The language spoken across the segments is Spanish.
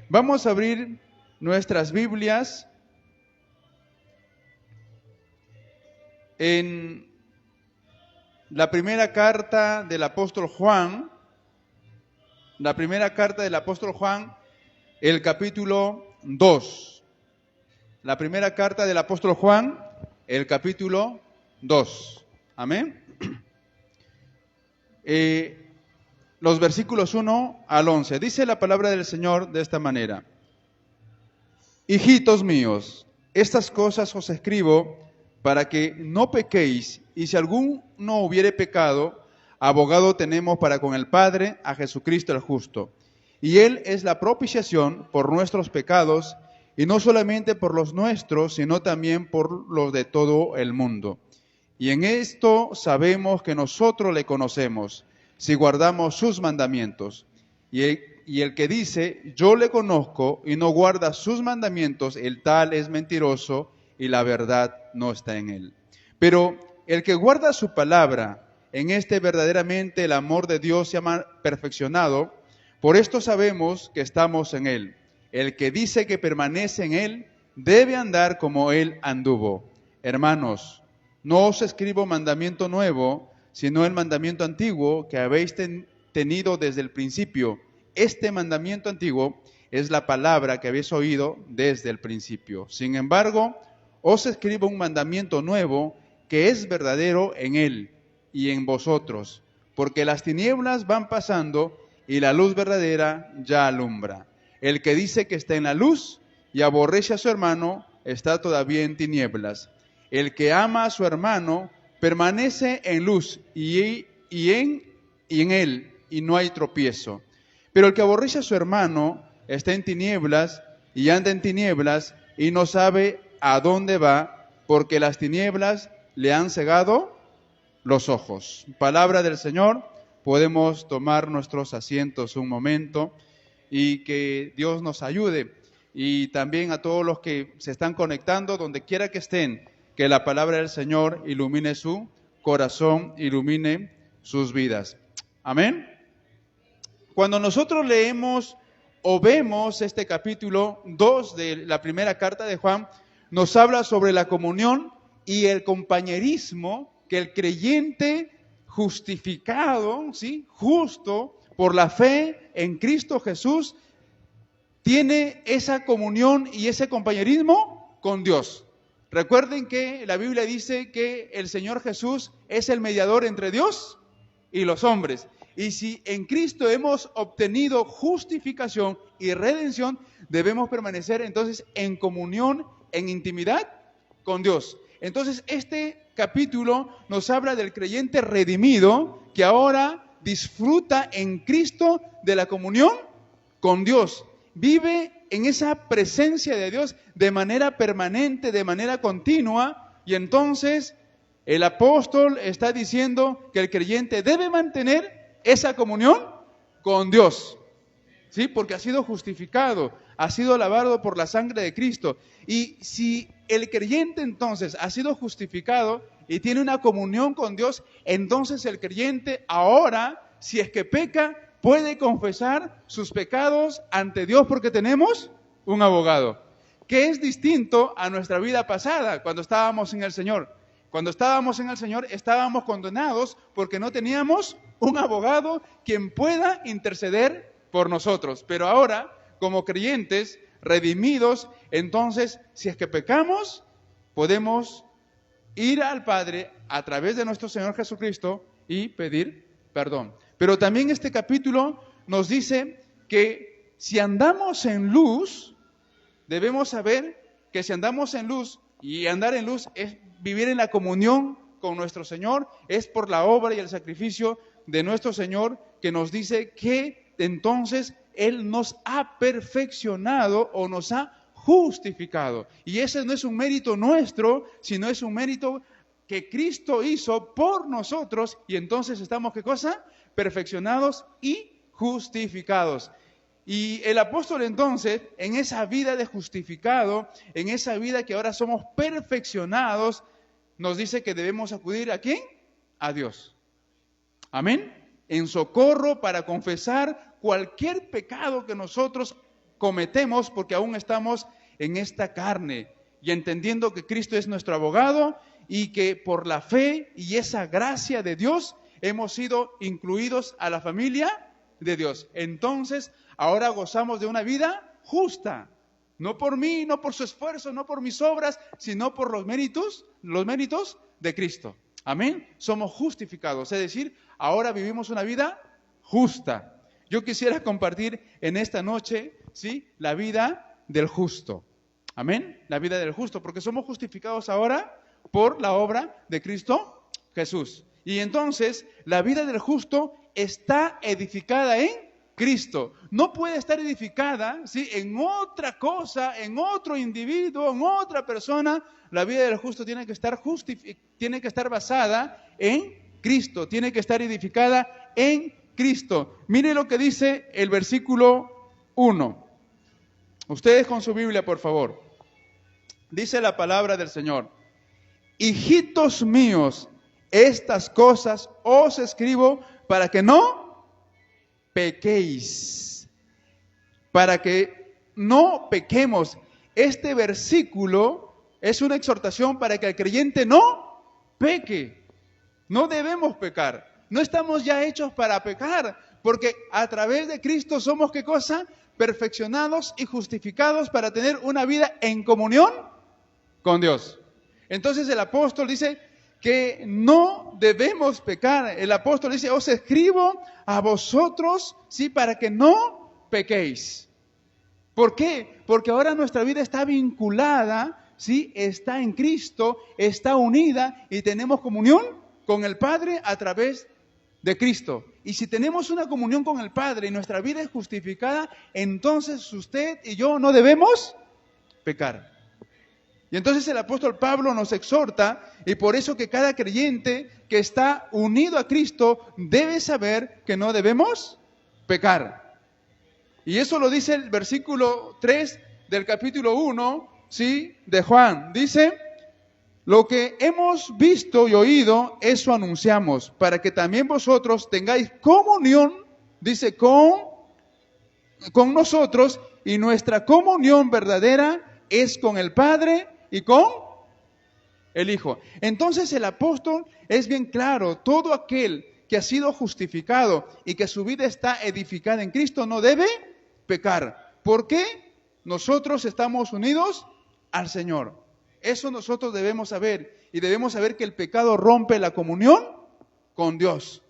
Vamos a abrir nuestras Biblias en la primera carta del apóstol Juan, el capítulo 2. La primera carta del apóstol Juan, el capítulo 2. Amén. Los versículos 1 al 11. Dice la palabra del Señor de esta manera: Hijitos míos, estas cosas os escribo para que no pequéis, y si alguno hubiere pecado, abogado tenemos para con el Padre, a Jesucristo el justo. Y Él es la propiciación por nuestros pecados, y no solamente por los nuestros, sino también por los de todo el mundo. Y en esto sabemos que nosotros le conocemos, si guardamos sus mandamientos. Y el que dice, yo le conozco, y no guarda sus mandamientos, el tal es mentiroso, y la verdad no está en él. Pero el que guarda su palabra, en este verdaderamente el amor de Dios se ha perfeccionado. Por esto sabemos que estamos en él. El que dice que permanece en él, debe andar como él anduvo. Hermanos, no os escribo mandamiento nuevo, sino el mandamiento antiguo que habéis tenido desde el principio. Este mandamiento antiguo es la palabra que habéis oído desde el principio. Sin embargo, os escribo un mandamiento nuevo que es verdadero en él y en vosotros, porque las tinieblas van pasando y la luz verdadera ya alumbra. El que dice que está en la luz y aborrece a su hermano está todavía en tinieblas. El que ama a su hermano permanece en luz y en él, y no hay tropiezo. Pero el que aborrece a su hermano está en tinieblas y anda en tinieblas y no sabe a dónde va, porque las tinieblas le han cegado los ojos. Palabra del Señor. Podemos tomar nuestros asientos un momento y que Dios nos ayude. Y también a todos los que se están conectando, donde quiera que estén, que la palabra del Señor ilumine su corazón, ilumine sus vidas. Amén. Cuando nosotros leemos o vemos este capítulo 2 de la primera carta de Juan, nos habla sobre la comunión y el compañerismo que el creyente justificado, ¿sí?, justo por la fe en Cristo Jesús, tiene esa comunión y ese compañerismo con Dios. Recuerden que la Biblia dice que el Señor Jesús es el mediador entre Dios y los hombres. Y si en Cristo hemos obtenido justificación y redención, debemos permanecer entonces en comunión, en intimidad con Dios. Entonces este capítulo nos habla del creyente redimido que ahora disfruta en Cristo de la comunión con Dios. Vive en esa presencia de Dios de manera permanente, de manera continua, y entonces el apóstol está diciendo que el creyente debe mantener esa comunión con Dios, ¿sí? Porque ha sido justificado, ha sido lavado por la sangre de Cristo. Y si el creyente entonces ha sido justificado y tiene una comunión con Dios, entonces el creyente ahora, si es que peca, puede confesar sus pecados ante Dios porque tenemos un abogado, que es distinto a nuestra vida pasada cuando estábamos en el Señor. Cuando estábamos en el Señor estábamos condenados porque no teníamos un abogado quien pueda interceder por nosotros. Pero ahora, como creyentes redimidos, entonces, si es que pecamos, podemos ir al Padre a través de nuestro Señor Jesucristo y pedir perdón. Pero también este capítulo nos dice que si andamos en luz, debemos saber que si andamos en luz, y andar en luz es vivir en la comunión con nuestro Señor, es por la obra y el sacrificio de nuestro Señor, que nos dice que entonces Él nos ha perfeccionado o nos ha justificado. Y ese no es un mérito nuestro, sino es un mérito que Cristo hizo por nosotros, y entonces estamos, ¿qué cosa? Perfeccionados y justificados. Y el apóstol entonces, en esa vida de justificado, en esa vida que ahora somos perfeccionados, nos dice que debemos acudir ¿a quién? A Dios. Amén. En socorro para confesar cualquier pecado que nosotros cometemos porque aún estamos en esta carne y entendiendo que Cristo es nuestro abogado y que por la fe y esa gracia de Dios hemos sido incluidos a la familia de Dios. Entonces, ahora gozamos de una vida justa. No por mí, no por su esfuerzo, no por mis obras, sino por los méritos de Cristo. Amén. Somos justificados, es decir, ahora vivimos una vida justa. Yo quisiera compartir en esta noche, ¿sí?, la vida del justo. Amén. La vida del justo, porque somos justificados ahora por la obra de Cristo Jesús. Y entonces, la vida del justo está edificada en Cristo. No puede estar edificada, ¿sí?, en otra cosa, en otro individuo, en otra persona. La vida del justo tiene que estar basada en Cristo, tiene que estar edificada en Cristo. Mire lo que dice el versículo 1. Ustedes con su Biblia, por favor. Dice la palabra del Señor: hijitos míos, estas cosas os escribo para que no pequéis. Para que no pequemos. Este versículo es una exhortación para que el creyente no peque. No debemos pecar. No estamos ya hechos para pecar, porque a través de Cristo somos, ¿qué cosa? Perfeccionados y justificados para tener una vida en comunión con Dios. Entonces el apóstol dice que no debemos pecar. El apóstol dice: os escribo a vosotros, sí, para que no pequéis. ¿Por qué? Porque ahora nuestra vida está vinculada, sí, está en Cristo, está unida y tenemos comunión con el Padre a través de Cristo. Y si tenemos una comunión con el Padre y nuestra vida es justificada, entonces usted y yo no debemos pecar. Y entonces el apóstol Pablo nos exhorta, y por eso que cada creyente que está unido a Cristo debe saber que no debemos pecar. Y eso lo dice el versículo 3 del capítulo 1, ¿sí?, de Juan. Dice: lo que hemos visto y oído, eso anunciamos, para que también vosotros tengáis comunión, dice, con nosotros, y nuestra comunión verdadera es con el Padre y con el Hijo. Entonces el apóstol es bien claro: todo aquel que ha sido justificado y que su vida está edificada en Cristo no debe pecar. ¿Por qué? Nosotros estamos unidos al Señor. Eso nosotros debemos saber, y debemos saber que el pecado rompe la comunión con Dios.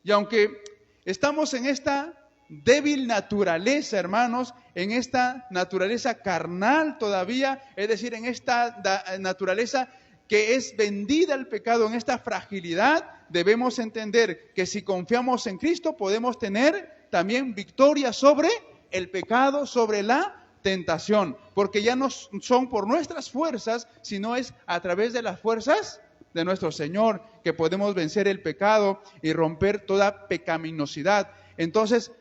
Y aunque estamos en esta débil naturaleza, hermanos, en esta naturaleza carnal todavía, es decir, en esta naturaleza que es vendida al pecado, en esta fragilidad, debemos entender que si confiamos en Cristo podemos tener también victoria sobre el pecado, sobre la tentación, porque ya no son por nuestras fuerzas, sino es a través de las fuerzas de nuestro Señor que podemos vencer el pecado y romper toda pecaminosidad. Entonces,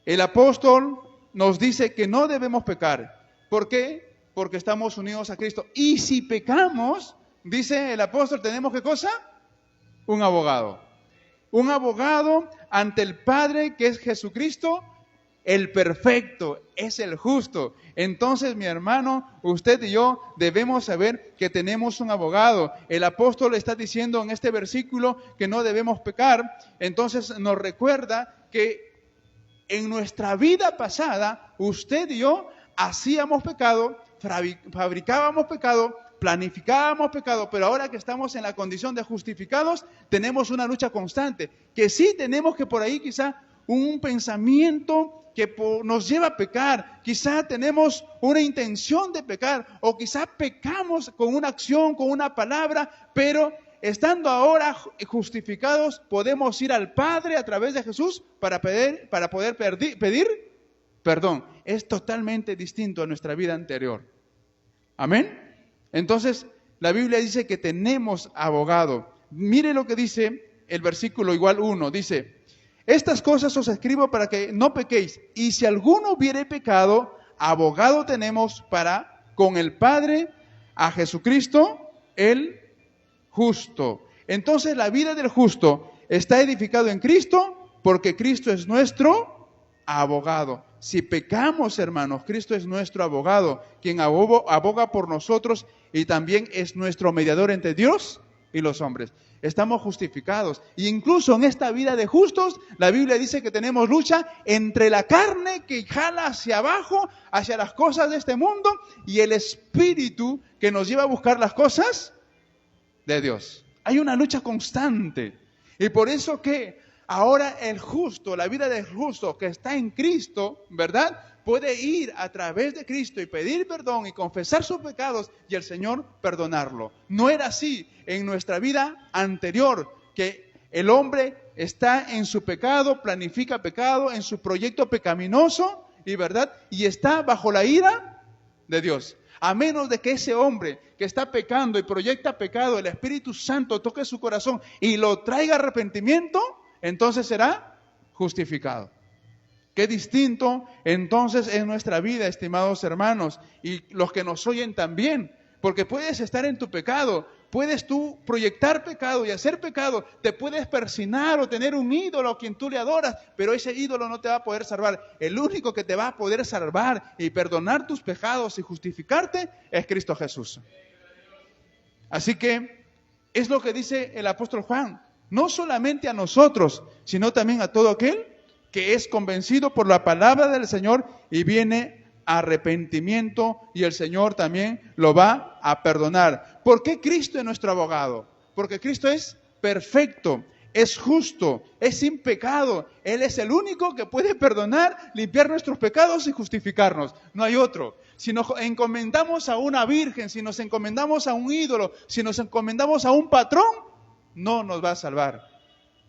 el apóstol nos dice que no debemos pecar. ¿Por qué? Porque estamos unidos a Cristo. Y si pecamos, dice el apóstol, ¿tenemos qué cosa? Un abogado. Un abogado ante el Padre, que es Jesucristo, el perfecto, es el justo. Entonces, mi hermano, usted y yo debemos saber que tenemos un abogado. El apóstol está diciendo en este versículo que no debemos pecar. Entonces nos recuerda que en nuestra vida pasada, usted y yo hacíamos pecado, fabricábamos pecado, planificábamos pecado, pero ahora que estamos en la condición de justificados, tenemos una lucha constante, que sí tenemos que por ahí quizá un pensamiento que nos lleva a pecar, quizá tenemos una intención de pecar, o quizá pecamos con una acción, con una palabra, pero estando ahora justificados, podemos ir al Padre a través de Jesús para poder pedir perdón. Es totalmente distinto a nuestra vida anterior. ¿Amén? Entonces, la Biblia dice que tenemos abogado. Mire lo que dice el versículo igual 1. Dice: estas cosas os escribo para que no pequéis. Y si alguno hubiere pecado, abogado tenemos para con el Padre, a Jesucristo, el justo. Entonces la vida del justo está edificado en Cristo porque Cristo es nuestro abogado. si pecamos, hermanos, Cristo es nuestro abogado, quien aboga por nosotros y también es nuestro mediador entre Dios y los hombres. Estamos justificados. E incluso en esta vida de justos, la Biblia dice que tenemos lucha entre la carne que jala hacia abajo, hacia las cosas de este mundo, y el espíritu que nos lleva a buscar las cosas de Dios. Hay una lucha constante. Y por eso que ahora el justo, la vida del justo que está en Cristo, ¿verdad?, puede ir a través de Cristo y pedir perdón y confesar sus pecados y el Señor perdonarlo. No era así en nuestra vida anterior, que el hombre está en su pecado, planifica pecado, en su proyecto pecaminoso, y ¿verdad?, y está bajo la ira de Dios. A menos de que ese hombre que está pecando y proyecta pecado, el Espíritu Santo toque su corazón y lo traiga arrepentimiento, entonces será justificado. Qué distinto entonces es nuestra vida, estimados hermanos, y los que nos oyen también, porque puedes estar en tu pecado, puedes tú proyectar pecado y hacer pecado, te puedes persignar o tener un ídolo a quien tú le adoras, pero ese ídolo no te va a poder salvar. El único que te va a poder salvar y perdonar tus pecados y justificarte es Cristo Jesús. Así que es lo que dice el apóstol Juan, no solamente a nosotros, sino también a todo aquel que es convencido por la palabra del Señor y viene a arrepentimiento, y el Señor también lo va a perdonar. ¿Por qué Cristo es nuestro abogado? Porque Cristo es perfecto, es justo, es sin pecado. Él es el único que puede perdonar, limpiar nuestros pecados y justificarnos. No hay otro. Si nos encomendamos a una virgen, si nos encomendamos a un ídolo, si nos encomendamos a un patrón, no nos va a salvar.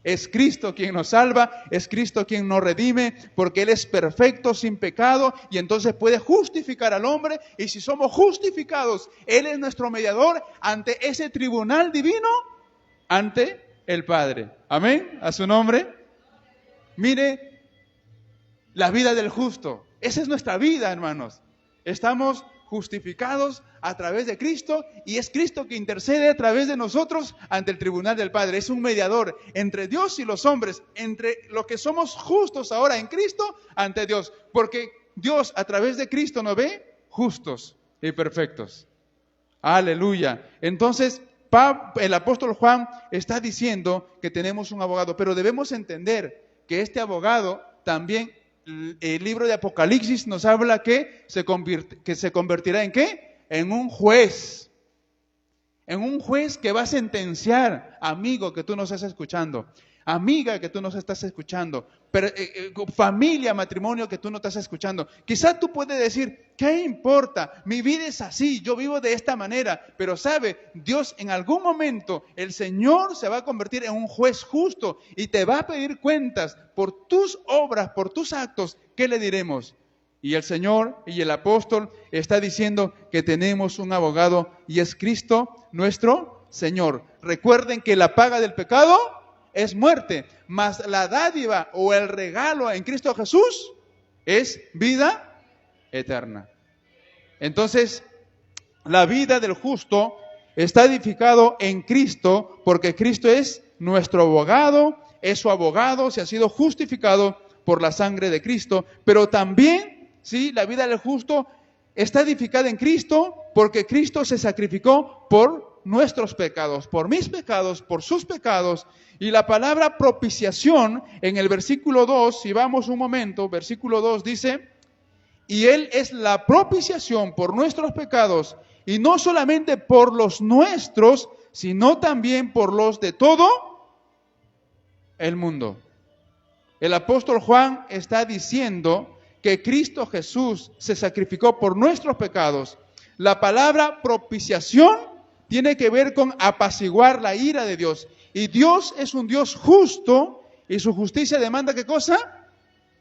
Es Cristo quien nos salva, es Cristo quien nos redime, porque Él es perfecto, sin pecado, y entonces puede justificar al hombre. Y si somos justificados, Él es nuestro mediador ante ese tribunal divino, ante el Padre. Amén, a su nombre. Mire, la vida del justo, esa es nuestra vida, hermanos. Estamos justificados a través de Cristo, y es Cristo que intercede a través de nosotros ante el tribunal del Padre. Es un mediador entre Dios y los hombres, entre los que somos justos ahora en Cristo ante Dios, porque Dios a través de Cristo nos ve justos y perfectos. Aleluya. Entonces el apóstol Juan está diciendo que tenemos un abogado, pero debemos entender que este abogado también, el libro de Apocalipsis nos habla que se convertirá ¿en qué? En un juez. En un juez que va a sentenciar, amigo que tú nos estás escuchando, amiga que tú nos estás escuchando, familia, matrimonio que tú no estás escuchando. Quizá tú puedes decir, ¿qué importa? Mi vida es así, yo vivo de esta manera. Pero sabe, Dios en algún momento, el Señor se va a convertir en un juez justo y te va a pedir cuentas por tus obras, por tus actos. ¿Qué le diremos? Y el Señor y el apóstol está diciendo que tenemos un abogado, y es Cristo nuestro Señor. Recuerden que la paga del pecado es muerte, mas la dádiva o el regalo en Cristo Jesús es vida eterna. Entonces, la vida del justo está edificado en Cristo, porque Cristo es nuestro abogado, es su abogado, se ha sido justificado por la sangre de Cristo, pero también, sí, la vida del justo está edificada en Cristo, porque Cristo se sacrificó por nuestros pecados, por mis pecados, por sus pecados. Y la palabra propiciación en el versículo 2, si vamos un momento, versículo 2 dice, y Él es la propiciación por nuestros pecados, y no solamente por los nuestros, sino también por los de todo el mundo. El apóstol Juan está diciendo que Cristo Jesús se sacrificó por nuestros pecados. La palabra propiciación tiene que ver con apaciguar la ira de Dios. Y Dios es un Dios justo, y su justicia demanda ¿qué cosa?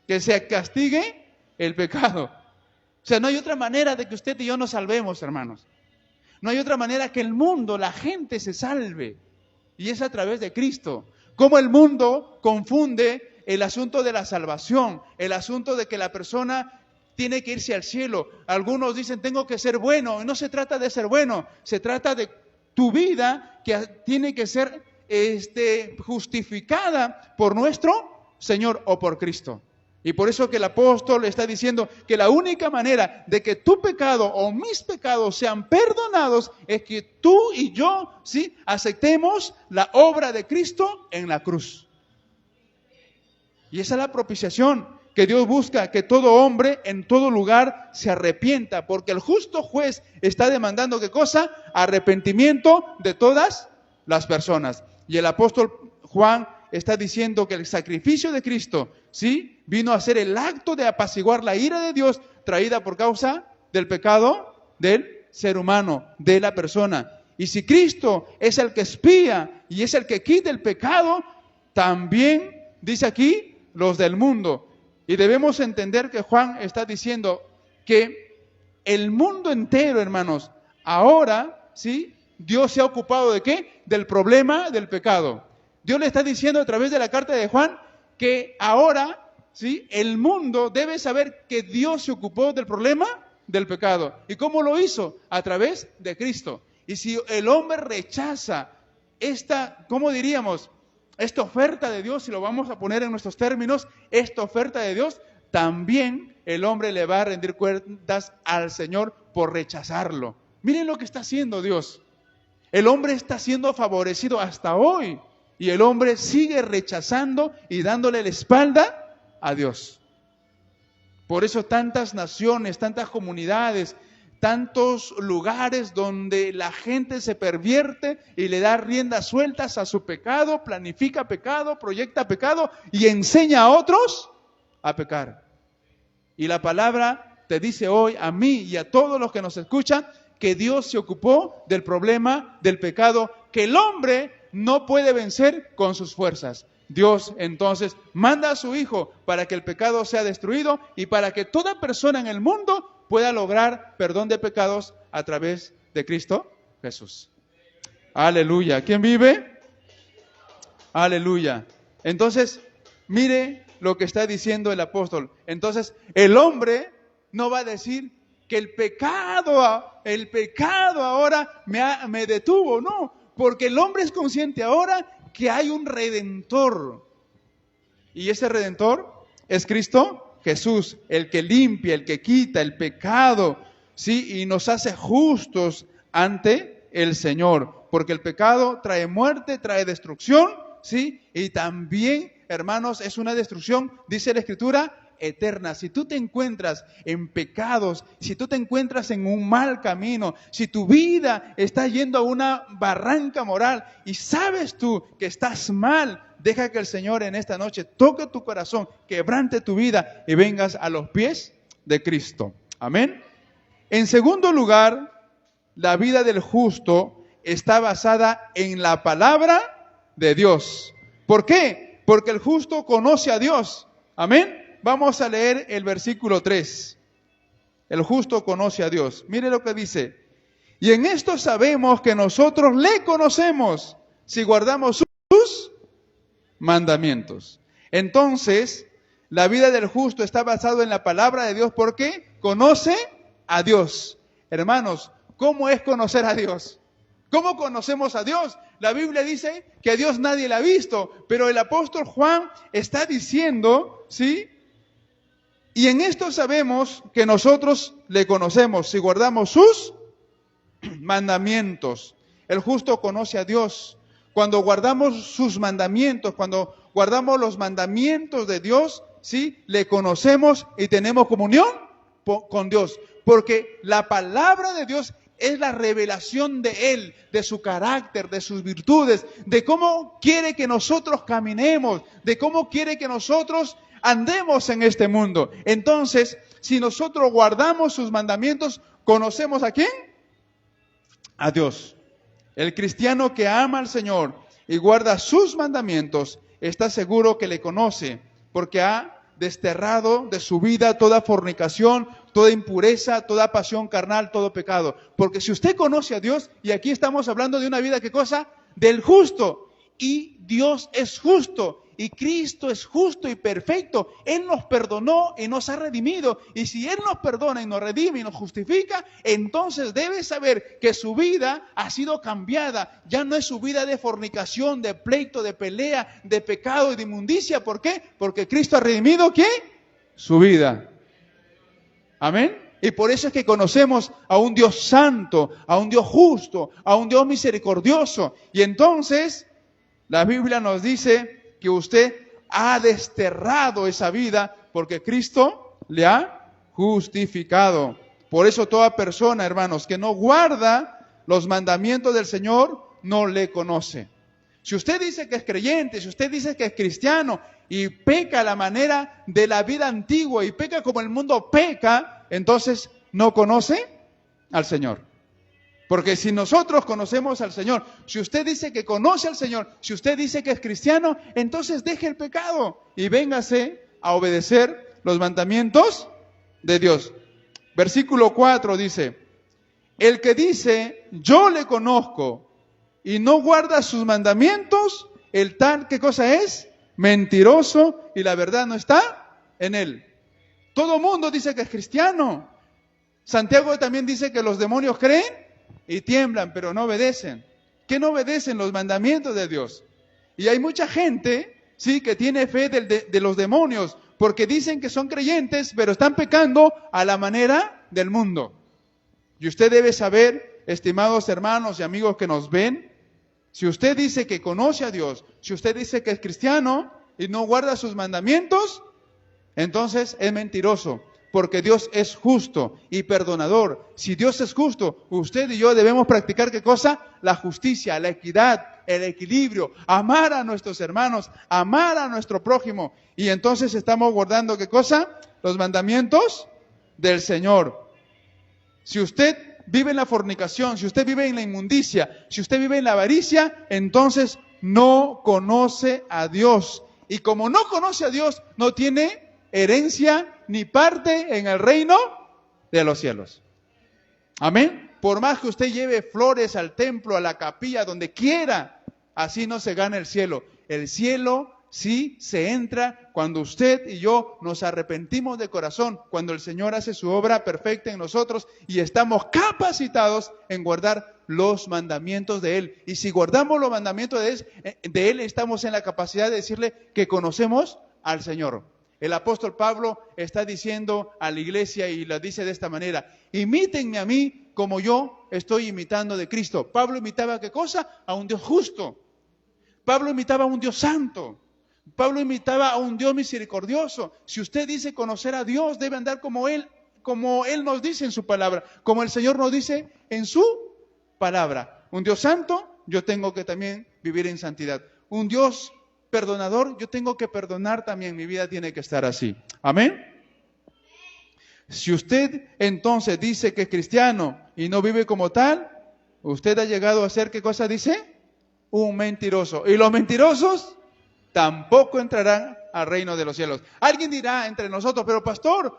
Que se castigue el pecado. O sea, no hay otra manera de que usted y yo nos salvemos, hermanos. No hay otra manera que el mundo, la gente se salve. Y es a través de Cristo. Cómo el mundo confunde el asunto de la salvación, el asunto de que la persona tiene que irse al cielo. Algunos dicen, tengo que ser bueno. Y no se trata de ser bueno, se trata de tu vida que tiene que ser justificada por nuestro Señor o por Cristo. Y por eso que el apóstol está diciendo que la única manera de que tu pecado o mis pecados sean perdonados es que tú y yo, ¿sí?, aceptemos la obra de Cristo en la cruz. Y esa es la propiciación que Dios busca, que todo hombre en todo lugar se arrepienta, porque el justo juez está demandando, ¿qué cosa? Arrepentimiento de todas las personas. Y el apóstol Juan está diciendo que el sacrificio de Cristo, ¿sí?, vino a ser el acto de apaciguar la ira de Dios traída por causa del pecado del ser humano, de la persona. Y si Cristo es el que expía y es el que quita el pecado, también, dice aquí, los del mundo. Y debemos entender que Juan está diciendo que el mundo entero, hermanos, ahora, ¿sí?, Dios se ha ocupado ¿de qué? Del problema del pecado. Dios le está diciendo a través de la carta de Juan que ahora, ¿sí?, el mundo debe saber que Dios se ocupó del problema del pecado. ¿Y cómo lo hizo? A través de Cristo. Y si el hombre rechaza esta, ¿cómo diríamos?, esta oferta de Dios, si lo vamos a poner en nuestros términos, esta oferta de Dios, también el hombre le va a rendir cuentas al Señor por rechazarlo. Miren lo que está haciendo Dios. El hombre está siendo favorecido hasta hoy y el hombre sigue rechazando y dándole la espalda a Dios. Por eso tantas naciones, tantas comunidades, tantos lugares donde la gente se pervierte y le da riendas sueltas a su pecado, planifica pecado, proyecta pecado y enseña a otros a pecar. Y la palabra te dice hoy a mí y a todos los que nos escuchan que Dios se ocupó del problema del pecado que el hombre no puede vencer con sus fuerzas. Dios entonces manda a su Hijo para que el pecado sea destruido y para que toda persona en el mundo pueda lograr perdón de pecados a través de Cristo Jesús. Aleluya. ¿Quién vive? Aleluya. Entonces, mire lo que está diciendo el apóstol. Entonces, el hombre no va a decir que el pecado ahora me detuvo, no, porque el hombre es consciente ahora que hay un Redentor. Y ese Redentor es Cristo Jesús, el que limpia, el que quita el pecado, ¿sí? Y nos hace justos ante el Señor. Porque el pecado trae muerte, trae destrucción, ¿sí? Y también, hermanos, es una destrucción, dice la Escritura, eterna. Si tú te encuentras en pecados, si tú te encuentras en un mal camino, si tu vida está yendo a una barranca moral y sabes tú que estás mal, deja que el Señor en esta noche toque tu corazón, quebrante tu vida y vengas a los pies de Cristo. Amén. En segundo lugar, la vida del justo está basada en la palabra de Dios. ¿Por qué? Porque el justo conoce a Dios. Amén. Vamos a leer el versículo 3. El justo conoce a Dios. Mire lo que dice. Y en esto sabemos que nosotros le conocemos si guardamos sus mandamientos. Entonces, la vida del justo está basada en la palabra de Dios porque conoce a Dios. Hermanos, ¿cómo es conocer a Dios? ¿Cómo conocemos a Dios? La Biblia dice que a Dios nadie le ha visto, pero el apóstol Juan está diciendo, ¿sí? Y en esto sabemos que nosotros le conocemos si guardamos sus mandamientos. El justo conoce a Dios. Cuando guardamos sus mandamientos, cuando guardamos los mandamientos de Dios, ¿sí?, le conocemos y tenemos comunión con Dios. Porque la palabra de Dios es la revelación de Él, de su carácter, de sus virtudes, de cómo quiere que nosotros caminemos, de cómo quiere que nosotros andemos en este mundo. Entonces, si nosotros guardamos sus mandamientos, ¿conocemos a quién? A Dios. El cristiano que ama al Señor y guarda sus mandamientos, está seguro que le conoce, porque ha desterrado de su vida toda fornicación, toda impureza, toda pasión carnal, todo pecado. Porque si usted conoce a Dios, y aquí estamos hablando de una vida, ¿qué cosa? Del justo. Y Dios es justo. Y Cristo es justo y perfecto. Él nos perdonó y nos ha redimido. Y si Él nos perdona y nos redime y nos justifica, entonces debe saber que su vida ha sido cambiada. Ya no es su vida de fornicación, de pleito, de pelea, de pecado y de inmundicia. ¿Por qué? Porque Cristo ha redimido, ¿qué? su vida. Amén. Y por eso es que conocemos a un Dios santo, a un Dios justo, a un Dios misericordioso. Y entonces la Biblia nos dice que usted ha desterrado esa vida porque Cristo le ha justificado. Por eso toda persona, hermanos, que no guarda los mandamientos del Señor, no le conoce. Si usted dice que es creyente, si usted dice que es cristiano y peca a la manera de la vida antigua y peca como el mundo peca, entonces no conoce al Señor. Porque si nosotros conocemos al Señor, si usted dice que conoce al Señor, si usted dice que es cristiano, entonces deje el pecado y véngase a obedecer los mandamientos de Dios. Versículo 4 dice, el que dice, yo le conozco y no guarda sus mandamientos, el tal, ¿qué cosa es? Mentiroso, y la verdad no está en él. Todo mundo dice que es cristiano. Santiago también dice que los demonios creen y tiemblan, pero no obedecen. ¿Qué no obedecen? Los mandamientos de Dios. Y hay mucha gente, sí, que tiene fe de los demonios, porque dicen que son creyentes, pero están pecando a la manera del mundo. Y usted debe saber, estimados hermanos y amigos que nos ven, si usted dice que conoce a Dios, si usted dice que es cristiano y no guarda sus mandamientos, entonces es mentiroso, porque Dios es justo y perdonador. Si Dios es justo, usted y yo debemos practicar ¿qué cosa? La justicia, la equidad, el equilibrio, amar a nuestros hermanos, amar a nuestro prójimo. Y entonces estamos guardando ¿qué cosa? Los mandamientos del Señor. Si usted vive en la fornicación, si usted vive en la inmundicia, si usted vive en la avaricia, entonces no conoce a Dios. Y como no conoce a Dios, no tiene herencia ni parte en el reino de los cielos. Amén. Por más que usted lleve flores al templo, a la capilla, donde quiera, así no se gana el cielo. El cielo sí se entra cuando usted y yo nos arrepentimos de corazón, cuando el Señor hace su obra perfecta en nosotros y estamos capacitados en guardar los mandamientos de Él. Y si guardamos los mandamientos de Él, estamos en la capacidad de decirle que conocemos al Señor. El apóstol Pablo está diciendo a la iglesia y lo dice de esta manera: imítenme a mí como yo estoy imitando de Cristo. Pablo imitaba ¿qué cosa? A un Dios justo. Pablo imitaba a un Dios santo. Pablo imitaba a un Dios misericordioso. Si usted dice conocer a Dios, debe andar como Él nos dice en su palabra, como el Señor nos dice en su palabra. Un Dios santo, yo tengo que también vivir en santidad. Un Dios perdonador, yo tengo que perdonar también, mi vida tiene que estar así. Amén. Si usted entonces dice que es cristiano y no vive como tal, usted ha llegado a ser, ¿qué cosa dice? Un mentiroso. Y los mentirosos tampoco entrarán al reino de los cielos. Alguien dirá entre nosotros, pero pastor,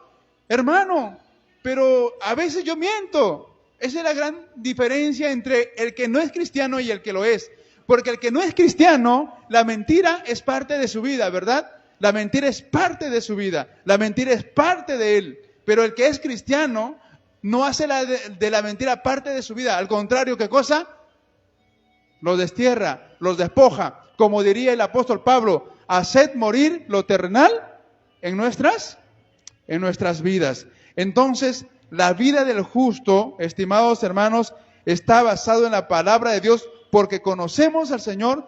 hermano, pero a veces yo miento. Esa es la gran diferencia entre el que no es cristiano y el que lo es. Porque el que no es cristiano, la mentira es parte de su vida, ¿verdad? La mentira es parte de su vida, la mentira es parte de él. Pero el que es cristiano no hace de la mentira parte de su vida. Al contrario, ¿qué cosa? Los destierra, los despoja. Como diría el apóstol Pablo, haced morir lo terrenal en nuestras vidas. Entonces, la vida del justo, estimados hermanos, está basado en la palabra de Dios, porque conocemos al Señor,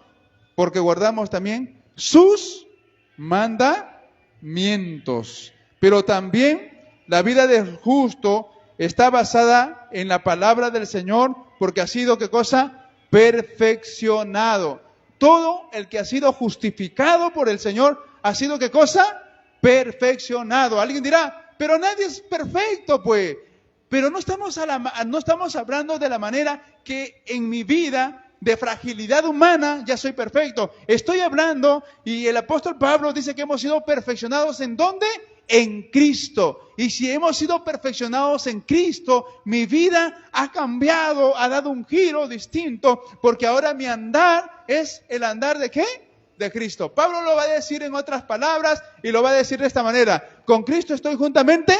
porque guardamos también sus mandamientos. Pero también la vida del justo está basada en la palabra del Señor, porque ha sido, ¿qué cosa? Perfeccionado. Todo el que ha sido justificado por el Señor ha sido, ¿qué cosa? Perfeccionado. Alguien dirá, pero nadie es perfecto, pues. Pero no estamos hablando de la manera que en mi vida de fragilidad humana ya soy perfecto. Estoy hablando, y el apóstol Pablo dice que hemos sido perfeccionados ¿en dónde? En Cristo. Y si hemos sido perfeccionados en Cristo, mi vida ha cambiado, ha dado un giro distinto, porque ahora mi andar es el andar ¿de qué? De Cristo. Pablo lo va a decir en otras palabras y lo va a decir de esta manera: con Cristo estoy juntamente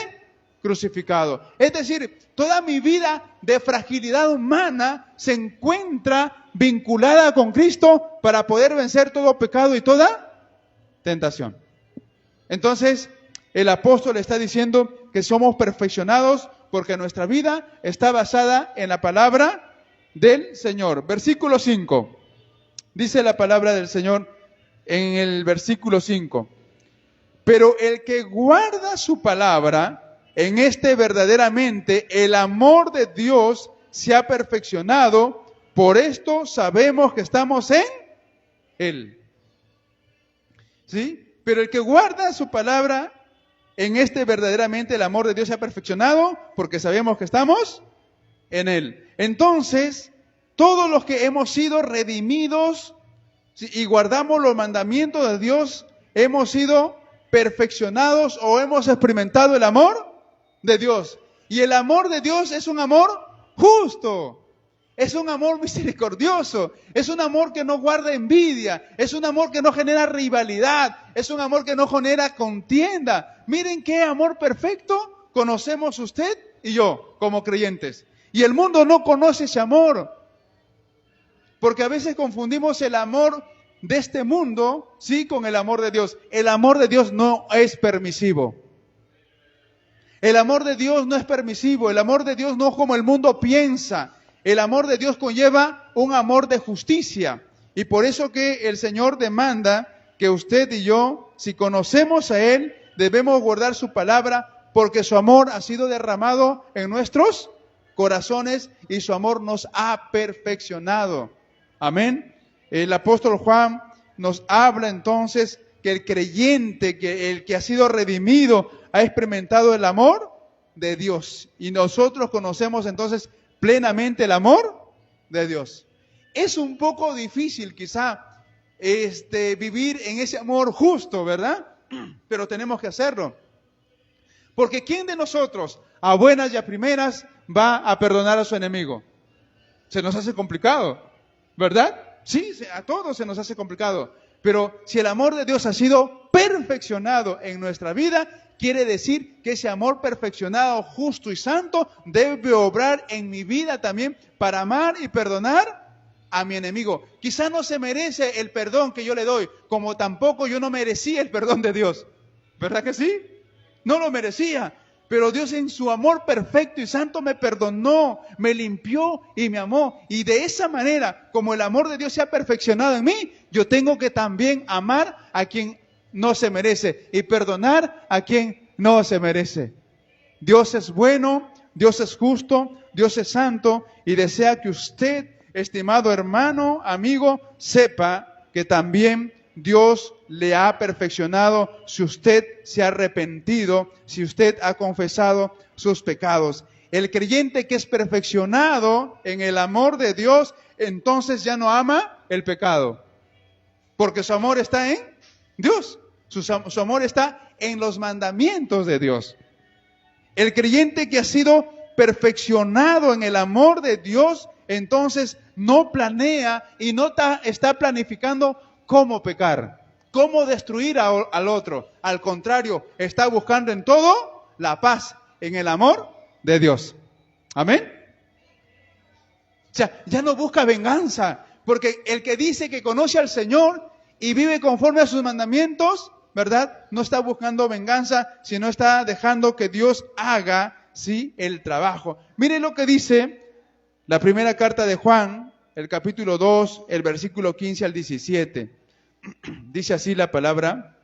crucificado. Es decir, toda mi vida de fragilidad humana se encuentra vinculada con Cristo para poder vencer todo pecado y toda tentación. Entonces, el apóstol está diciendo que somos perfeccionados porque nuestra vida está basada en la palabra del Señor. Versículo 5. Dice la palabra del Señor en el versículo 5. Pero el que guarda su palabra, en este verdaderamente el amor de Dios se ha perfeccionado. Por esto sabemos que estamos en Él. ¿Sí? Pero el que guarda su palabra, en este verdaderamente el amor de Dios se ha perfeccionado, porque sabemos que estamos en Él. Entonces, todos los que hemos sido redimidos, ¿sí?, y guardamos los mandamientos de Dios, hemos sido perfeccionados o hemos experimentado el amor de Dios. Y el amor de Dios es un amor justo. Es un amor misericordioso, es un amor que no guarda envidia, es un amor que no genera rivalidad, es un amor que no genera contienda. Miren qué amor perfecto conocemos usted y yo como creyentes. Y el mundo no conoce ese amor, porque a veces confundimos el amor de este mundo, sí, con el amor de Dios. El amor de Dios no es permisivo. El amor de Dios no es permisivo, el amor de Dios no es como el mundo piensa. El amor de Dios conlleva un amor de justicia. Y por eso que el Señor demanda que usted y yo, si conocemos a Él, debemos guardar su palabra, porque su amor ha sido derramado en nuestros corazones y su amor nos ha perfeccionado. Amén. El apóstol Juan nos habla entonces que el creyente, que el que ha sido redimido, ha experimentado el amor de Dios. Y nosotros conocemos entonces plenamente el amor de Dios. Es un poco difícil quizá vivir en ese amor justo, ¿verdad? Pero tenemos que hacerlo. Porque ¿quién de nosotros, a buenas y a primeras, va a perdonar a su enemigo? Se nos hace complicado, ¿verdad? Sí, a todos se nos hace complicado. Pero si el amor de Dios ha sido perfeccionado en nuestra vida, quiere decir que ese amor perfeccionado, justo y santo, debe obrar en mi vida también para amar y perdonar a mi enemigo. Quizá no se merece el perdón que yo le doy, como tampoco yo no merecía el perdón de Dios. ¿Verdad que sí? No lo merecía. Pero Dios en su amor perfecto y santo me perdonó, me limpió y me amó. Y de esa manera, como el amor de Dios se ha perfeccionado en mí, yo tengo que también amar a quien no se merece y perdonar a quien no se merece. Dios es bueno, Dios es justo, Dios es santo y desea que usted, estimado hermano, amigo, sepa que también Dios le ha perfeccionado si usted se ha arrepentido, si usted ha confesado sus pecados. El creyente que es perfeccionado en el amor de Dios, entonces ya no ama el pecado, porque su amor está en Dios. Su amor está en los mandamientos de Dios. El creyente que ha sido perfeccionado en el amor de Dios, entonces no planea y no está planificando cómo pecar, cómo destruir al otro. Al contrario, está buscando en todo la paz en el amor de Dios. Amén. O sea, ya no busca venganza, porque el que dice que conoce al Señor y vive conforme a sus mandamientos, ¿verdad? No está buscando venganza, sino está dejando que Dios haga, ¿sí?, el trabajo. Miren lo que dice la primera carta de Juan, el capítulo 2, el versículo 15 al 17. Dice así la palabra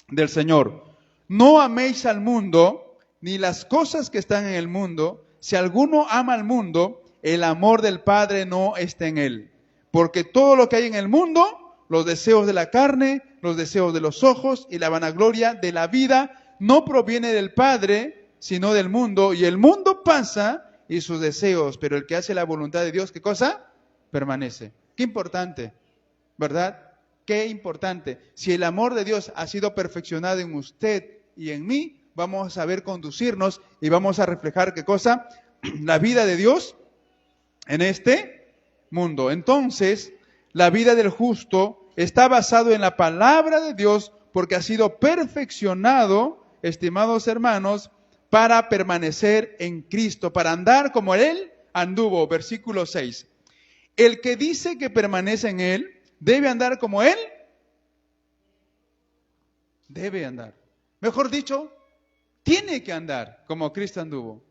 del Señor: no améis al mundo, ni las cosas que están en el mundo. Si alguno ama al mundo, el amor del Padre no está en él. Porque todo lo que hay en el mundo, los deseos de la carne, los deseos de los ojos y la vanagloria de la vida, no proviene del Padre, sino del mundo. Y el mundo pasa y sus deseos, pero el que hace la voluntad de Dios, ¿qué cosa? Permanece. Qué importante, ¿verdad? Qué importante. Si el amor de Dios ha sido perfeccionado en usted y en mí, vamos a saber conducirnos y vamos a reflejar, ¿qué cosa? La vida de Dios en este mundo. Entonces, la vida del justo está basado en la palabra de Dios porque ha sido perfeccionado, estimados hermanos, para permanecer en Cristo, para andar como Él anduvo. Versículo 6. El que dice que permanece en Él, ¿debe andar como Él? Debe andar. Mejor dicho, tiene que andar como Cristo anduvo.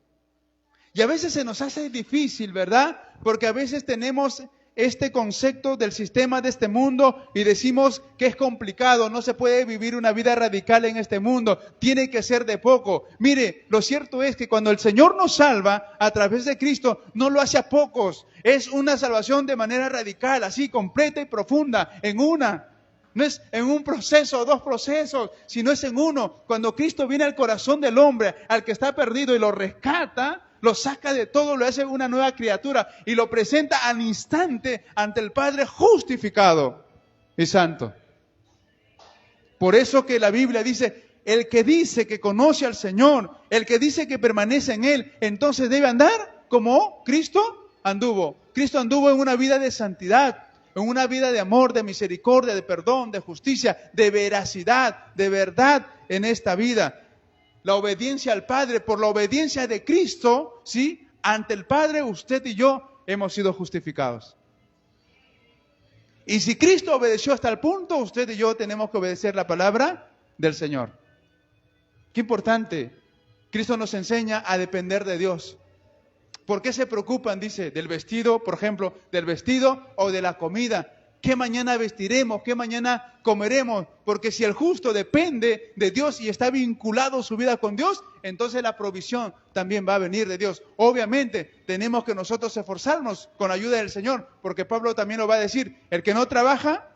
Y a veces se nos hace difícil, ¿verdad? Porque a veces tenemos este concepto del sistema de este mundo y decimos que es complicado, no se puede vivir una vida radical en este mundo, tiene que ser de poco. Mire, lo cierto es que cuando el Señor nos salva a través de Cristo, no lo hace a pocos, es una salvación de manera radical, así completa y profunda, en una. No es en un proceso o dos procesos, sino es en uno. Cuando Cristo viene al corazón del hombre, al que está perdido y lo rescata, lo saca de todo, lo hace una nueva criatura y lo presenta al instante ante el Padre justificado y santo. Por eso que la Biblia dice, el que dice que conoce al Señor, el que dice que permanece en Él, entonces debe andar como Cristo anduvo. Cristo anduvo en una vida de santidad, en una vida de amor, de misericordia, de perdón, de justicia, de veracidad, de verdad en esta vida. La obediencia al Padre, por la obediencia de Cristo, ¿sí? Ante el Padre, usted y yo hemos sido justificados. Y si Cristo obedeció hasta el punto, usted y yo tenemos que obedecer la palabra del Señor. Qué importante. Cristo nos enseña a depender de Dios. ¿Por qué se preocupan, dice, del vestido, por ejemplo, del vestido o de la comida? ¿Qué mañana vestiremos? ¿Qué mañana comeremos? Porque si el justo depende de Dios y está vinculado su vida con Dios, entonces la provisión también va a venir de Dios. Obviamente, tenemos que nosotros esforzarnos con la ayuda del Señor, porque Pablo también lo va a decir, el que no trabaja,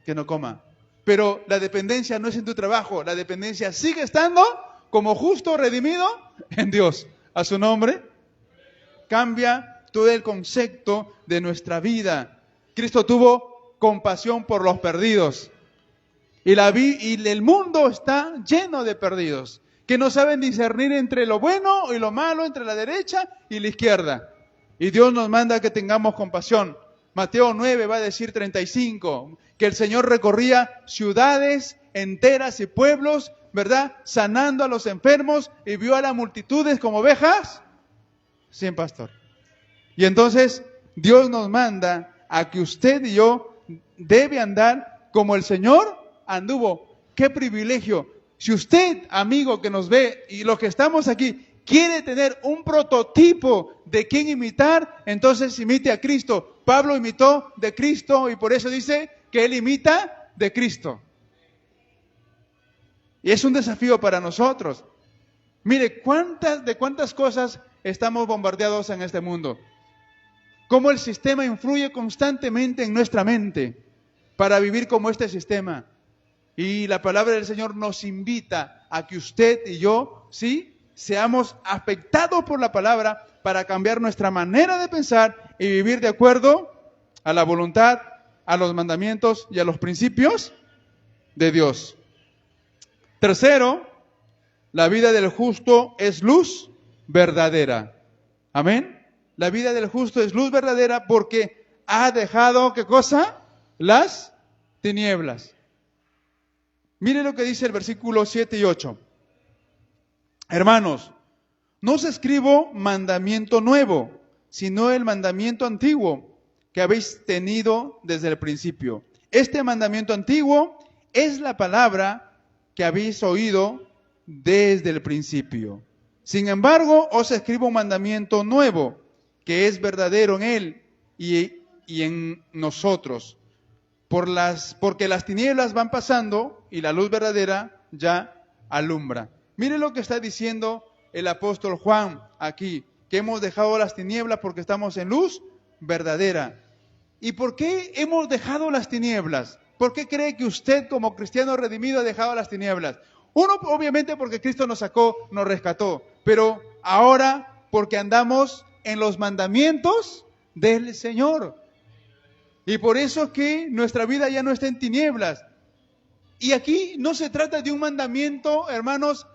que no coma. Pero la dependencia no es en tu trabajo, la dependencia sigue estando como justo redimido en Dios. A su nombre, cambia todo el concepto de nuestra vida. Cristo tuvo compasión por los perdidos. Y el mundo está lleno de perdidos, que no saben discernir entre lo bueno y lo malo, entre la derecha y la izquierda. Y Dios nos manda que tengamos compasión. Mateo 9 va a decir 35, que el Señor recorría ciudades enteras y pueblos, ¿verdad? Sanando a los enfermos y vio a las multitudes como ovejas sin pastor. Y entonces Dios nos manda a que usted y yo debe andar como el Señor anduvo. ¡Qué privilegio! Si usted, amigo que nos ve y los que estamos aquí, quiere tener un prototipo de quién imitar, entonces imite a Cristo. Pablo imitó de Cristo y por eso dice que él imita de Cristo. Y es un desafío para nosotros. Mire, de cuántas cosas estamos bombardeados en este mundo. Cómo el sistema influye constantemente en nuestra mente para vivir como este sistema. Y la palabra del Señor nos invita a que usted y yo, ¿sí?, seamos afectados por la palabra para cambiar nuestra manera de pensar y vivir de acuerdo a la voluntad, a los mandamientos y a los principios de Dios. Tercero, la vida del justo es luz verdadera. Amén. La vida del justo es luz verdadera porque ha dejado, ¿qué cosa? Las tinieblas. Mire lo que dice el versículo 7 y 8. Hermanos, no os escribo mandamiento nuevo, sino el mandamiento antiguo que habéis tenido desde el principio. Este mandamiento antiguo es la palabra que habéis oído desde el principio. Sin embargo, os escribo un mandamiento nuevo, que es verdadero en Él y en nosotros. Porque las tinieblas van pasando y la luz verdadera ya alumbra. Mire lo que está diciendo el apóstol Juan aquí, que hemos dejado las tinieblas porque estamos en luz verdadera. ¿Y por qué hemos dejado las tinieblas? ¿Por qué cree que usted como cristiano redimido ha dejado las tinieblas? Uno, obviamente porque Cristo nos sacó, nos rescató, pero ahora porque andamos en los mandamientos del Señor. Y por eso es que nuestra vida ya no está en tinieblas. Y aquí no se trata de un mandamiento, hermanos,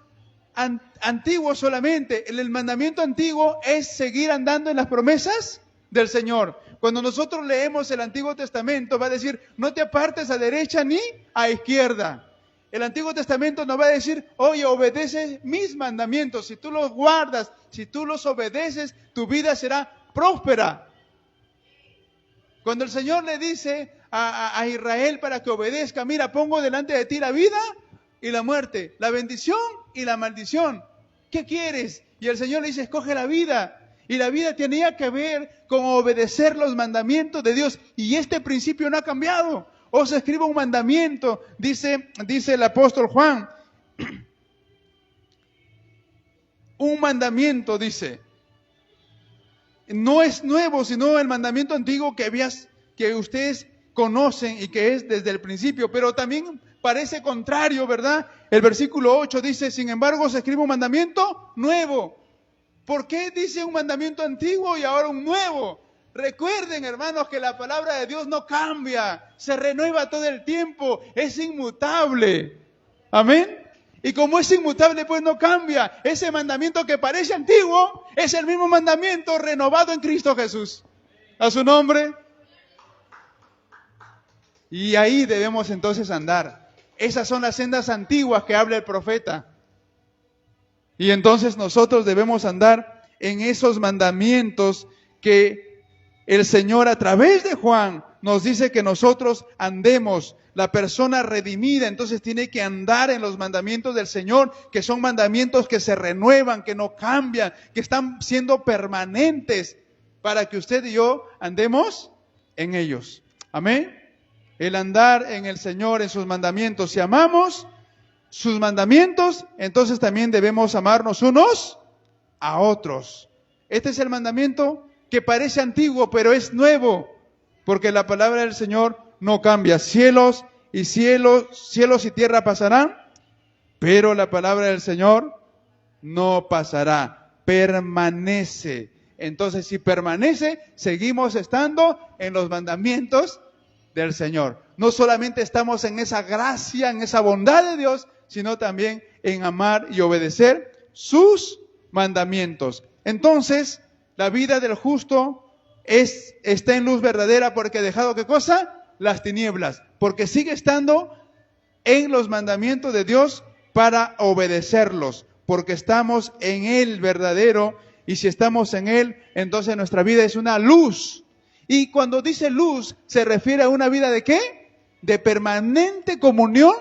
antiguo solamente. El mandamiento antiguo es seguir andando en las promesas del Señor. Cuando nosotros leemos el Antiguo Testamento va a decir, no te apartes a derecha ni a izquierda. El Antiguo Testamento nos va a decir, oye, obedece mis mandamientos. Si tú los guardas, si tú los obedeces, tu vida será próspera. Cuando el Señor le dice a Israel para que obedezca, mira, pongo delante de ti la vida y la muerte, la bendición y la maldición. ¿Qué quieres? Y el Señor le dice, escoge la vida. Y la vida tenía que ver con obedecer los mandamientos de Dios. Y este principio no ha cambiado. Os escribo un mandamiento, dice el apóstol Juan. Un mandamiento, dice. No es nuevo, sino el mandamiento antiguo que ustedes conocen y que es desde el principio. Pero también parece contrario, ¿verdad? El versículo 8 dice, sin embargo, os escribo un mandamiento nuevo. ¿Por qué dice un mandamiento antiguo y ahora un nuevo? Recuerden, hermanos, que la palabra de Dios no cambia, se renueva todo el tiempo, es inmutable. Amén. Y como es inmutable, pues no cambia. Ese mandamiento que parece antiguo es el mismo mandamiento renovado en Cristo Jesús. A su nombre. Y ahí debemos entonces andar. Esas son las sendas antiguas que habla el profeta. Y entonces nosotros debemos andar en esos mandamientos que el Señor a través de Juan nos dice que nosotros andemos. La persona redimida entonces tiene que andar en los mandamientos del Señor, que son mandamientos que se renuevan, que no cambian, que están siendo permanentes para que usted y yo andemos en ellos. Amén. El andar en el Señor, en sus mandamientos. Si amamos sus mandamientos, entonces también debemos amarnos unos a otros. Este es el mandamiento que parece antiguo, pero es nuevo, porque la palabra del Señor no cambia. Cielos y tierra pasarán, pero la palabra del Señor no pasará, permanece. Entonces, si permanece, seguimos estando en los mandamientos del Señor. No solamente estamos en esa gracia, en esa bondad de Dios, sino también en amar y obedecer sus mandamientos. Entonces, la vida del justo está en luz verdadera porque ha dejado, ¿qué cosa? Las tinieblas. Porque sigue estando en los mandamientos de Dios para obedecerlos. Porque estamos en Él verdadero. Y si estamos en Él, entonces nuestra vida es una luz. Y cuando dice luz, se refiere a una vida ¿de qué? De permanente comunión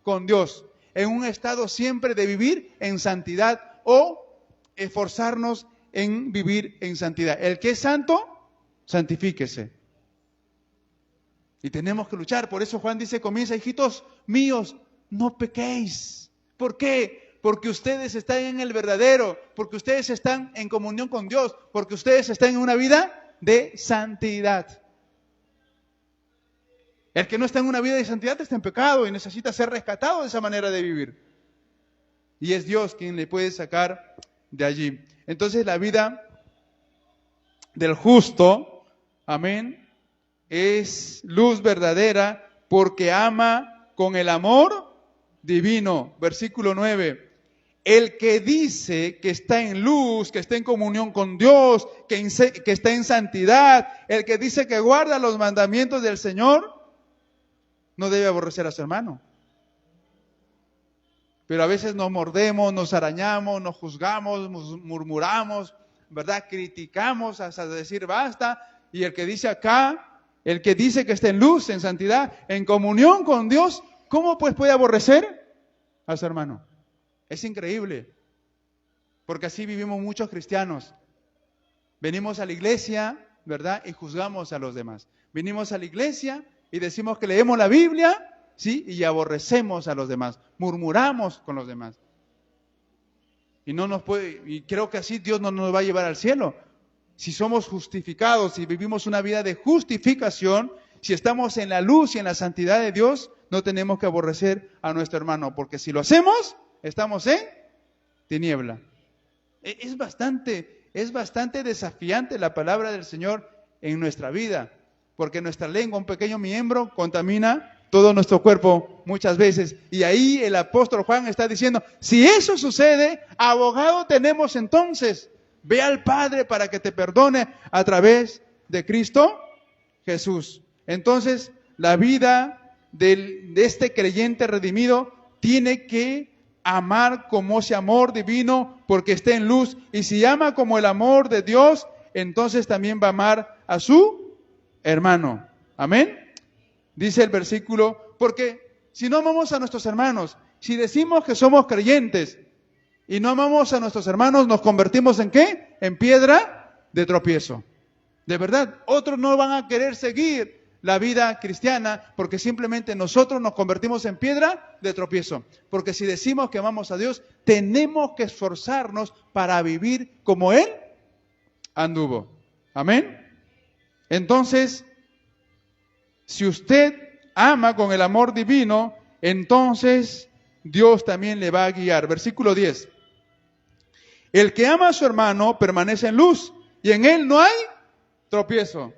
con Dios. En un estado siempre de vivir en santidad o esforzarnos en vivir en santidad. El que es santo, santifíquese. Y tenemos que luchar. Por eso Juan dice, comienza, hijitos míos, no pequéis. ¿Por qué? Porque ustedes están en el verdadero, porque ustedes están en comunión con Dios, porque ustedes están en una vida de santidad. El que no está en una vida de santidad está en pecado y necesita ser rescatado de esa manera de vivir. Y es Dios quien le puede sacar de allí. Entonces la vida del justo, amén, es luz verdadera porque ama con el amor divino. Versículo 9. El que dice que está en luz, que está en comunión con Dios, que está en santidad, el que dice que guarda los mandamientos del Señor, no debe aborrecer a su hermano. Pero a veces nos mordemos, nos arañamos, nos juzgamos, nos murmuramos, ¿verdad? Criticamos hasta decir basta. Y el que dice acá, el que dice que está en luz, en santidad, en comunión con Dios, ¿cómo pues puede aborrecer a su hermano? Es increíble, porque así vivimos muchos cristianos. Venimos a la iglesia, ¿verdad? Y juzgamos a los demás. Venimos a la iglesia y decimos que leemos la Biblia, ¿sí? Y aborrecemos a los demás, murmuramos con los demás. Y creo que así Dios no nos va a llevar al cielo. Si somos justificados, si vivimos una vida de justificación, si estamos en la luz y en la santidad de Dios, no tenemos que aborrecer a nuestro hermano, porque si lo hacemos, estamos en tiniebla. Es bastante desafiante la palabra del Señor en nuestra vida, porque nuestra lengua, un pequeño miembro, contamina todo nuestro cuerpo muchas veces. Y ahí el apóstol Juan está diciendo, si eso sucede, abogado tenemos entonces. Ve al Padre para que te perdone a través de Cristo Jesús. Entonces, la vida de este creyente redimido tiene que amar como ese amor divino porque está en luz. Y si ama como el amor de Dios, entonces también va a amar a su hermano. Amén. Dice el versículo, porque si no amamos a nuestros hermanos, Si decimos que somos creyentes y no amamos a nuestros hermanos, ¿nos convertimos en qué? En piedra de tropiezo. De verdad, otros no van a querer seguir la vida cristiana porque simplemente nosotros nos convertimos en piedra de tropiezo. Porque si decimos que amamos a Dios, tenemos que esforzarnos para vivir como Él anduvo. Amén. Entonces, si usted ama con el amor divino, entonces Dios también le va a guiar. Versículo 10. El que ama a su hermano permanece en luz y en él no hay tropiezo.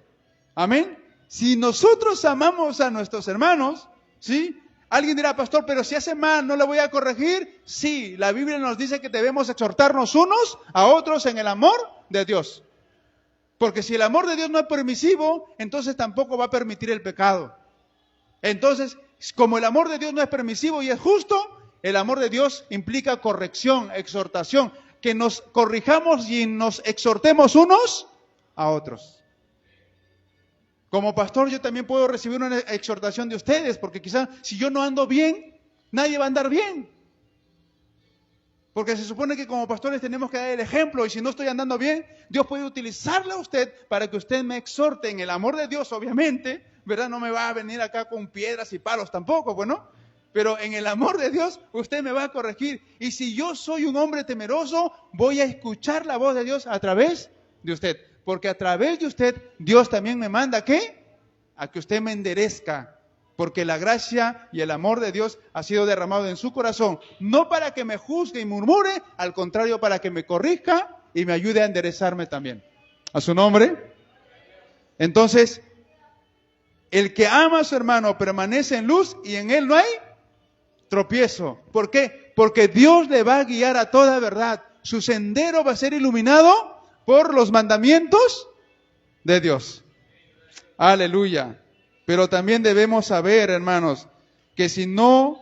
Amén. Si nosotros amamos a nuestros hermanos, ¿sí? Alguien dirá, pastor, pero si hace mal, ¿no le voy a corregir? Sí, la Biblia nos dice que debemos exhortarnos unos a otros en el amor de Dios. Porque si el amor de Dios no es permisivo, entonces tampoco va a permitir el pecado. Entonces, como el amor de Dios no es permisivo y es justo, el amor de Dios implica corrección, exhortación, que nos corrijamos y nos exhortemos unos a otros. Como pastor yo también puedo recibir una exhortación de ustedes, porque quizás si yo no ando bien, nadie va a andar bien. Porque se supone que como pastores tenemos que dar el ejemplo, y si no estoy andando bien, Dios puede utilizarle a usted para que usted me exhorte en el amor de Dios, obviamente, ¿verdad? No me va a venir acá con piedras y palos tampoco, pues no. Pero en el amor de Dios, usted me va a corregir. Y si yo soy un hombre temeroso, voy a escuchar la voz de Dios a través de usted. Porque a través de usted, Dios también me manda, ¿qué? A que usted me enderezca. Porque la gracia y el amor de Dios ha sido derramado en su corazón. No para que me juzgue y murmure, al contrario, para que me corrija y me ayude a enderezarme también. ¿A su nombre? Entonces, el que ama a su hermano permanece en luz y en él no hay tropiezo. ¿Por qué? Porque Dios le va a guiar a toda verdad. Su sendero va a ser iluminado por los mandamientos de Dios. Aleluya. Pero también debemos saber, hermanos, que si no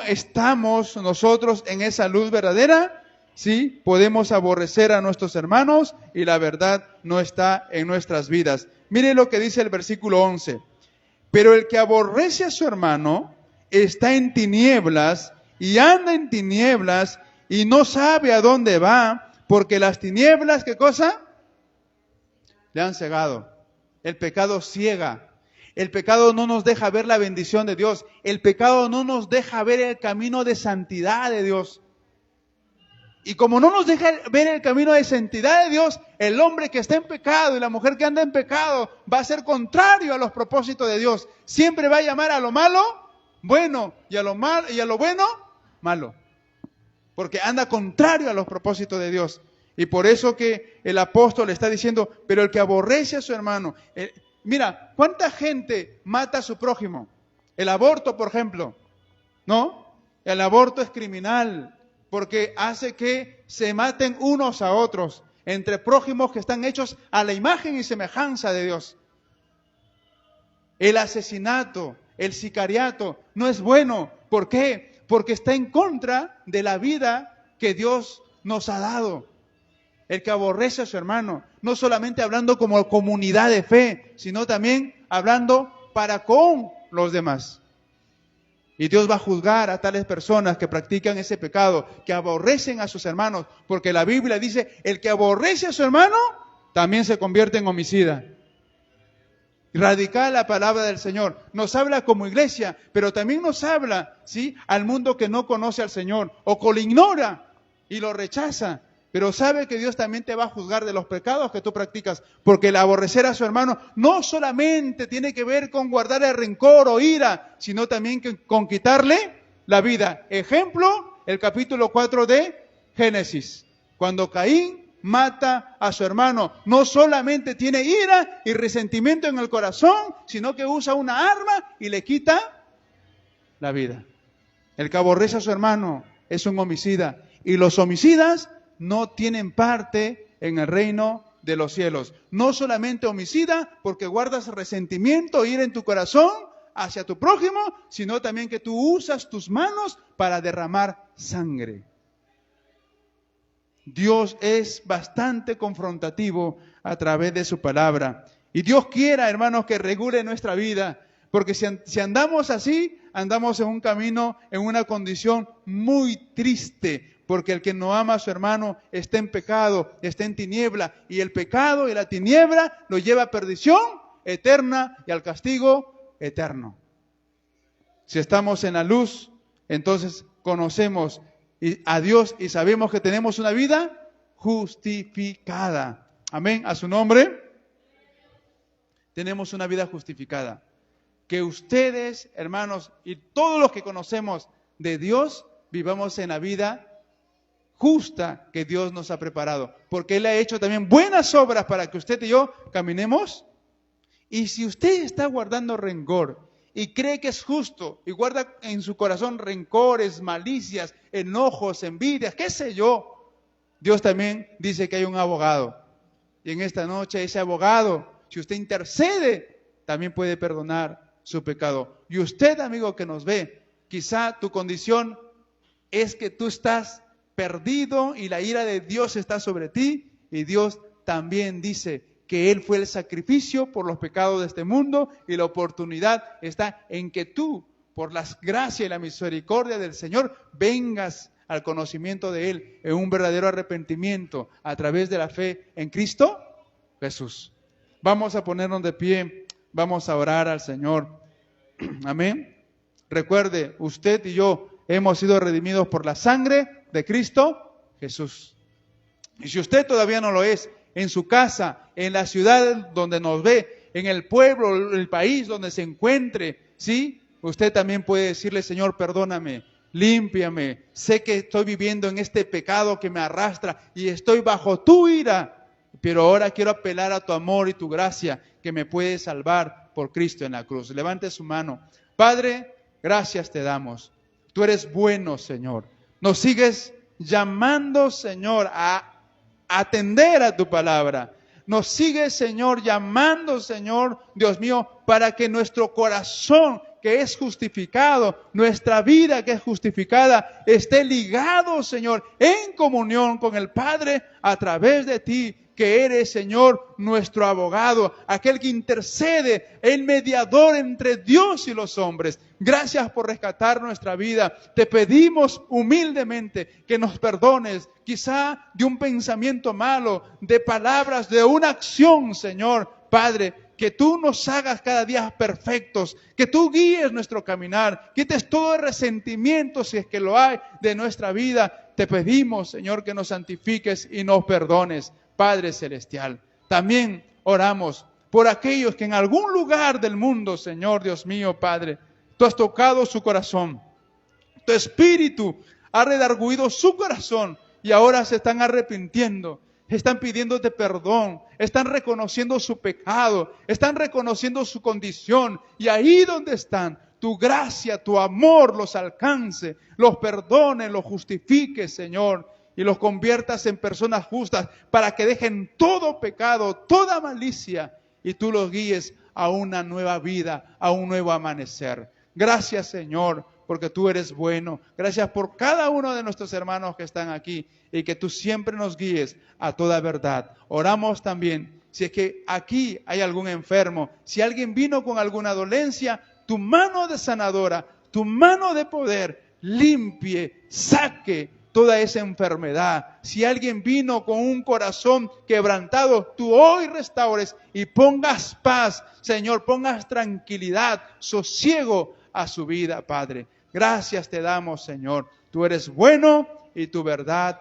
estamos nosotros en esa luz verdadera, sí, podemos aborrecer a nuestros hermanos y la verdad no está en nuestras vidas. Mire lo que dice el versículo 11. Pero el que aborrece a su hermano está en tinieblas y anda en tinieblas y no sabe a dónde va, porque las tinieblas, ¿qué cosa? Le han cegado. El pecado ciega. El pecado no nos deja ver la bendición de Dios. El pecado no nos deja ver el camino de santidad de Dios. Y como no nos deja ver el camino de santidad de Dios, el hombre que está en pecado y la mujer que anda en pecado va a ser contrario a los propósitos de Dios. Siempre va a llamar a lo malo bueno y a lo bueno malo. Porque anda contrario a los propósitos de Dios. Y por eso que el apóstol está diciendo, pero el que aborrece a su hermano. Mira, ¿cuánta gente mata a su prójimo? El aborto, por ejemplo, ¿no? El aborto es criminal porque hace que se maten unos a otros entre prójimos que están hechos a la imagen y semejanza de Dios. El asesinato, el sicariato no es bueno. ¿Por qué? Porque está en contra de la vida que Dios nos ha dado. El que aborrece a su hermano, no solamente hablando como comunidad de fe, sino también hablando para con los demás. Y Dios va a juzgar a tales personas que practican ese pecado, que aborrecen a sus hermanos, porque la Biblia dice, el que aborrece a su hermano, también se convierte en homicida. Radical la palabra del Señor. Nos habla como iglesia, pero también nos habla, ¿sí?, al mundo que no conoce al Señor, o que lo ignora y lo rechaza. Pero sabe que Dios también te va a juzgar de los pecados que tú practicas, porque el aborrecer a su hermano no solamente tiene que ver con guardar el rencor o ira, sino también con quitarle la vida. Ejemplo, el capítulo 4 de Génesis, cuando Caín mata a su hermano, no solamente tiene ira y resentimiento en el corazón, sino que usa una arma y le quita la vida. El que aborrece a su hermano es un homicida, y los homicidas no tienen parte en el reino de los cielos. No solamente homicida porque guardas resentimiento, ira en tu corazón hacia tu prójimo, sino también que tú usas tus manos para derramar sangre. Dios es bastante confrontativo a través de su palabra. Y Dios quiera, hermanos, que regule nuestra vida, porque si andamos así, andamos en un camino, en una condición muy triste, porque el que no ama a su hermano está en pecado, está en tiniebla, y el pecado y la tiniebla lo lleva a perdición eterna y al castigo eterno. Si estamos en la luz, entonces conocemos a Dios y sabemos que tenemos una vida justificada. Amén. A su nombre. Tenemos una vida justificada. Que ustedes, hermanos, y todos los que conocemos de Dios, vivamos en la vida justa que Dios nos ha preparado. Porque Él ha hecho también buenas obras para que usted y yo caminemos. Y si usted está guardando rencor y cree que es justo y guarda en su corazón rencores, malicias, enojos, envidias, qué sé yo, Dios también dice que hay un abogado. Y en esta noche ese abogado, si usted intercede, también puede perdonar su pecado. Y usted, amigo que nos ve, quizá tu condición es que tú estás perdido y la ira de Dios está sobre ti, y Dios también dice que Él fue el sacrificio por los pecados de este mundo, y la oportunidad está en que tú, por la gracia y la misericordia del Señor, vengas al conocimiento de Él en un verdadero arrepentimiento a través de la fe en Cristo Jesús. Vamos a ponernos de pie, vamos a orar al Señor. Amén. Recuerde, usted y yo hemos sido redimidos por la sangre de Cristo Jesús. Y si usted todavía no lo es, en su casa, en la ciudad donde nos ve, en el pueblo, el país donde se encuentre, ¿sí? Usted también puede decirle: Señor, perdóname, límpiame, sé que estoy viviendo en este pecado que me arrastra y estoy bajo tu ira, pero ahora quiero apelar a tu amor y tu gracia que me puede salvar por Cristo en la cruz. Levante su mano. Padre, gracias te damos. Tú eres bueno, Señor. Nos sigues llamando, Señor, a atender a tu palabra. Nos sigue, Señor, llamando, Señor, Dios mío, para que nuestro corazón, que es justificado, nuestra vida que es justificada, esté ligado, Señor, en comunión con el Padre a través de ti, que eres, Señor, nuestro abogado, aquel que intercede, el mediador entre Dios y los hombres. Gracias por rescatar nuestra vida. Te pedimos humildemente que nos perdones, quizá de un pensamiento malo, de palabras, de una acción, Señor. Padre, que tú nos hagas cada día perfectos, que tú guíes nuestro caminar, quites todo el resentimiento, si es que lo hay, de nuestra vida. Te pedimos, Señor, que nos santifiques y nos perdones, Padre Celestial. También oramos por aquellos que en algún lugar del mundo, Señor Dios mío, Padre, tú has tocado su corazón. Tu espíritu ha redarguido su corazón y ahora se están arrepintiendo. Están pidiéndote perdón, están reconociendo su pecado, están reconociendo su condición. Y ahí donde están, tu gracia, tu amor los alcance, los perdone, los justifique, Señor, y los conviertas en personas justas para que dejen todo pecado, toda malicia, y tú los guíes a una nueva vida, a un nuevo amanecer. Gracias, Señor, porque tú eres bueno. Gracias por cada uno de nuestros hermanos que están aquí y que tú siempre nos guíes a toda verdad. Oramos también, si es que aquí hay algún enfermo, si alguien vino con alguna dolencia, tu mano de sanadora, tu mano de poder, limpie, saque toda esa enfermedad. Si alguien vino con un corazón quebrantado, tú hoy restaures y pongas paz, Señor, pongas tranquilidad, sosiego a su vida, Padre. Gracias te damos, Señor. Tú eres bueno y tu verdad